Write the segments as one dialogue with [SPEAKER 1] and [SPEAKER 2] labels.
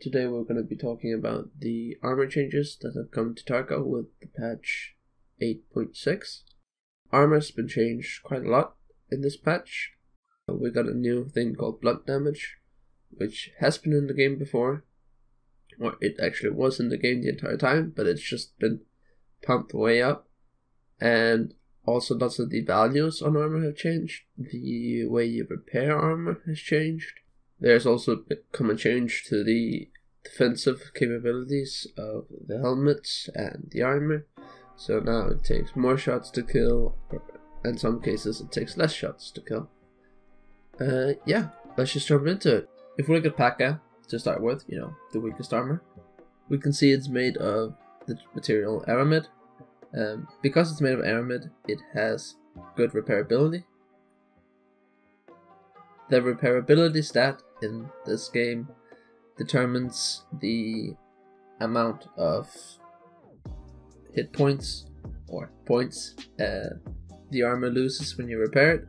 [SPEAKER 1] Today we're going to be talking about the armor changes that have come to Tarkov with the patch 8.6. Armor's been changed quite a lot in this patch. We got a new thing called blunt damage, which has been in the game before, or it actually was in the game the entire time, but it's just been pumped way up. And also lots of the values on armor have changed. The way you repair armor has changed. There's also come a change to the defensive capabilities of the helmets and the armor. So now it takes more shots to kill, or in some cases it takes less shots to kill. Yeah, let's just jump into it. If we look at P.A.K.A. to start with, you know, the weakest armor, we can see it's made of the material aramid. Because it's made of aramid, it has good repairability. The repairability stat in this game determines the amount of hit points or points the armor loses when you repair it.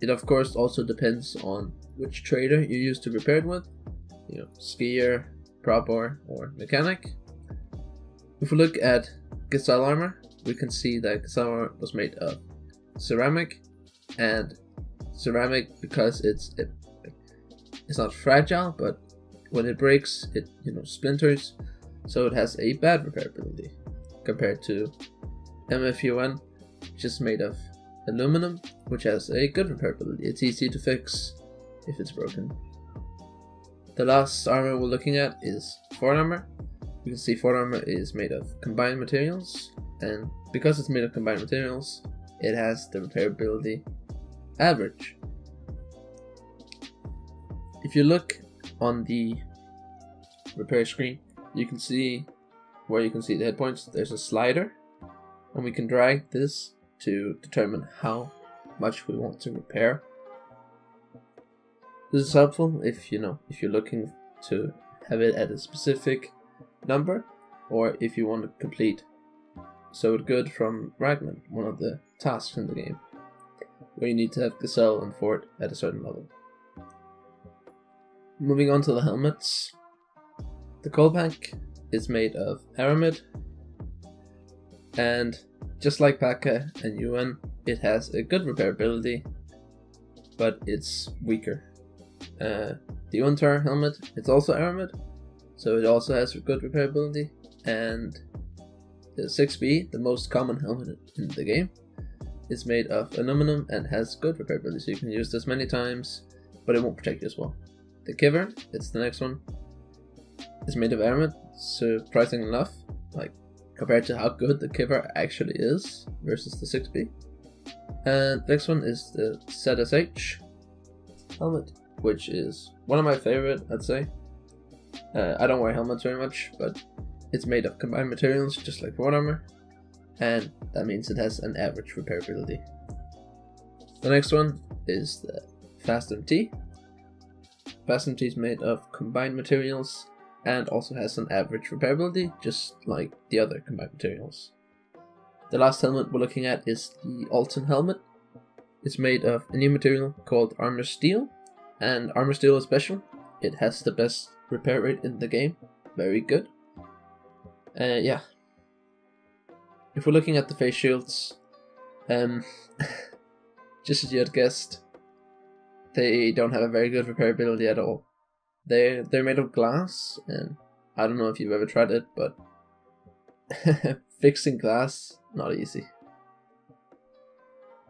[SPEAKER 1] It of course also depends on which trader you use to repair it with, you know, skier, propper, or mechanic. If we look at Gazelle Armor, we can see that Gazelle Armor was made of ceramic, and ceramic, because it's not fragile, but when it breaks, it splinters, so it has a bad repairability compared to MFUN, which is made of aluminum, which has a good repairability. It's easy to fix if it's broken. The last armor we're looking at is Fort Armor. You can see Fort Armor is made of combined materials, and because it's made of combined materials, it has the repairability average. If you look on the repair screen, you can see where you can see the hit points. There's a slider, and we can drag this to determine how much we want to repair. This is helpful if you're looking to have it at a specific number, or if you want to complete So Good from Ragman, one of the tasks in the game, where you need to have Gazelle and Fort at a certain level. Moving on to the helmets. The Colbank is made of aramid, and just like P.A.K.A. and UN, it has a good repairability, but it's weaker. The Untitled helmet, it's also aramid, so it also has good repairability, and the 6B, the most common helmet in the game, is made of aluminum and has good repairability, so you can use this many times, but it won't protect you as well. The Kiver, it's the next one, is made of aramid, surprisingly enough, like compared to how good the Kiver actually is versus the 6B. And the next one is the ZSH helmet, which is one of my favorite, I'd say. I don't wear helmets very much, but it's made of combined materials, just like Fort Armor, and that means it has an average repairability. The next one is the Fast MT. Fast MT is made of combined materials and also has an average repairability, just like the other combined materials. The last helmet we're looking at is the Alton helmet. It's made of a new material called Armor Steel, and Armor Steel is special. It has the best repair rate in the game, very good. Yeah. If we're looking at the face shields, just as you had guessed, they don't have a very good repairability at all. They're made of glass, and I don't know if you've ever tried it, but fixing glass, not easy.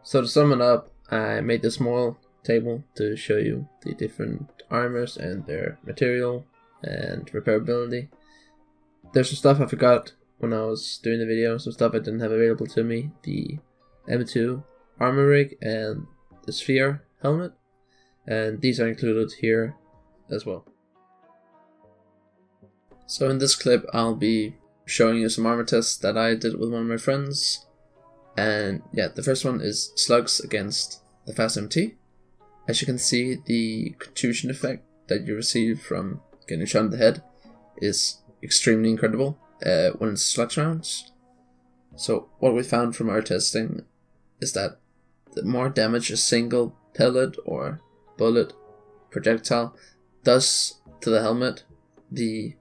[SPEAKER 1] So to sum it up, I made this small table to show you the different armors and their material and repairability. There's some stuff I forgot when I was doing the video, some stuff I didn't have available to me, the M2 armor rig and the sphere helmet, and these are included here as well. So in this clip I'll be showing you some armor tests that I did with one of my friends, and yeah, the first one is slugs against the Fast MT. As you can see, the contusion effect that you receive from getting shot in the head is extremely incredible when it's slugs rounds. So what we found from our testing is that the more damage a single pellet or bullet projectile does to the helmet the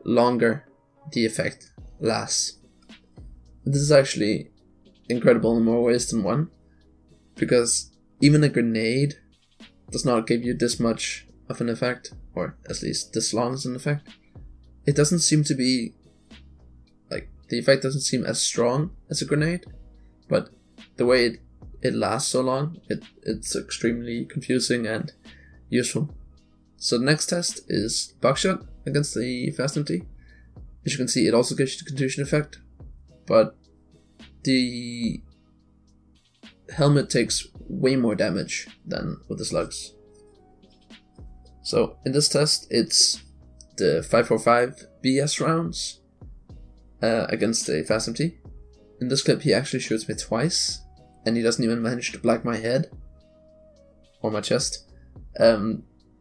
[SPEAKER 1] longer the effect lasts. This is actually incredible in more ways than one, because even a grenade does not give you this much of an effect, or at least this long as an effect. It doesn't seem to be, like, the effect doesn't seem as strong as a grenade, but the way it lasts so long, it's extremely confusing and useful. So the next test is Buckshot against the Fast MT. As you can see, it also gives you the contusion effect, but the helmet takes way more damage than with the slugs. So in this test, it's the 545 BS rounds against a Fast MT. In this clip, he actually shoots me twice, and he doesn't even manage to black my head or my chest,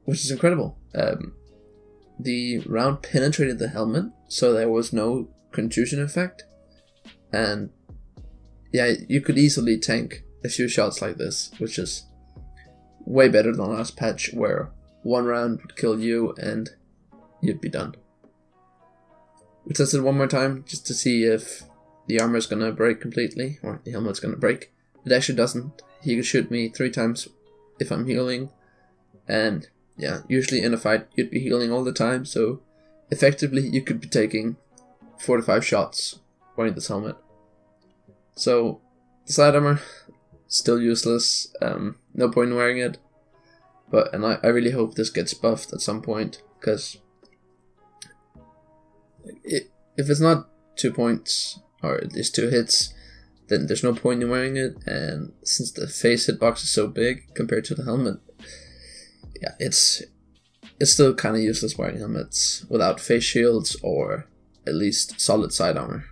[SPEAKER 1] which is incredible. The round penetrated the helmet, so there was no contusion effect, and yeah, you could easily tank a few shots like this, which is way better than the last patch where one round would kill you and you'd be done. We tested one more time just to see if the armor is gonna break completely, or the helmet's gonna break. It actually doesn't. He could shoot me 3 times if I'm healing, and yeah, usually in a fight you'd be healing all the time, so effectively you could be taking 4 to 5 shots wearing this helmet. So the side armor, still useless, no point in wearing it, and I really hope this gets buffed at some point, because if it's not 2 points, or at least 2 hits, then there's no point in wearing it, and since the face hitbox is so big compared to the helmet, yeah, it's still kind of useless wearing helmets without face shields or at least solid side armor.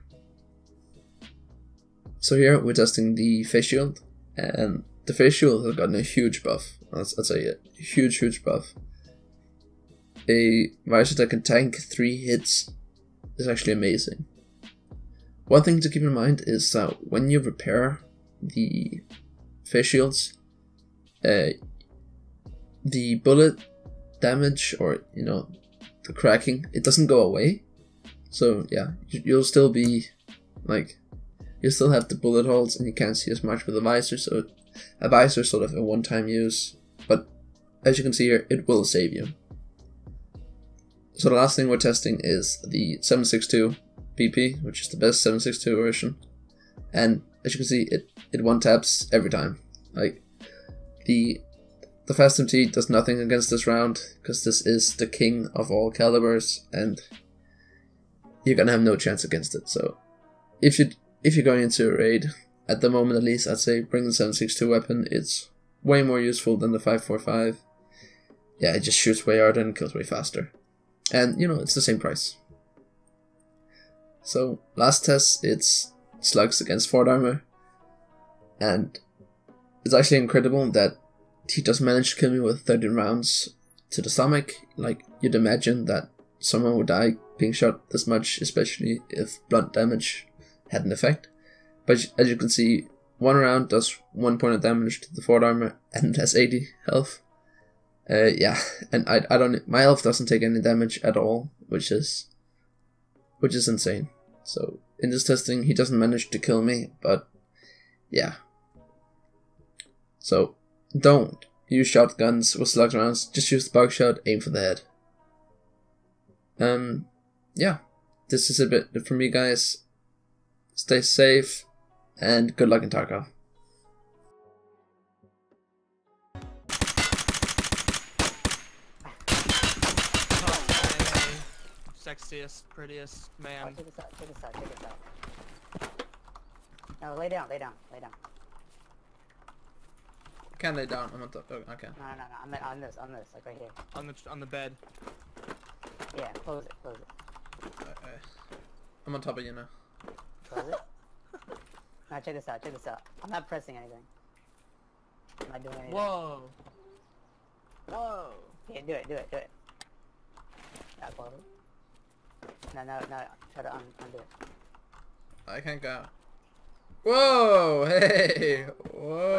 [SPEAKER 1] So here we're testing the face shield, and the face shield has gotten a huge buff. I'd say a huge buff. A visor that can tank 3 hits is actually amazing. One thing to keep in mind is that when you repair the face shields, the bullet damage, or the cracking, it doesn't go away. So yeah, you'll still be like, you still have the bullet holes and you can't see as much with a visor, so a visor is sort of a one-time use, but as you can see here, it will save you. So the last thing we're testing is the 762 PP, which is the best 762 version, and as you can see, it one-taps every time. Like, the Fast MT does nothing against this round, because this is the king of all calibers, and you're gonna have no chance against it. So if you're going into a raid, at the moment at least, I'd say bring the 762 weapon. It's way more useful than the 545. Yeah, it just shoots way harder and kills way faster. And it's the same price. So last test, it's slugs against Ford armor, and it's actually incredible that he just managed to kill me with 13 rounds to the stomach. Like, you'd imagine that someone would die being shot this much, especially if blunt damage had an effect. But as you can see, one round does 1 point of damage to the Ford armor, and it has 80 health. Yeah, and I don't. My health doesn't take any damage at all, which is insane. So in this testing, he doesn't manage to kill me, but yeah. So don't use shotguns with slug rounds. Just use the buckshot. Aim for the head. Yeah, this is a bit from me, guys. Stay safe, and good luck in Tarkov.
[SPEAKER 2] Sexiest, prettiest man.
[SPEAKER 3] Oh, check this out. No, lay down.
[SPEAKER 1] Can't lay down. I'm on top. Oh, okay.
[SPEAKER 3] No. I'm on this, like right here.
[SPEAKER 2] On the bed.
[SPEAKER 3] Yeah, close it.
[SPEAKER 1] I'm on top of you now.
[SPEAKER 3] Close it. No, check this out. I'm not pressing anything. I'm not doing anything.
[SPEAKER 2] Whoa.
[SPEAKER 3] Yeah, do it. Yeah, close it. No, try to undo it.
[SPEAKER 1] I can't go. Whoa! Hey! Whoa!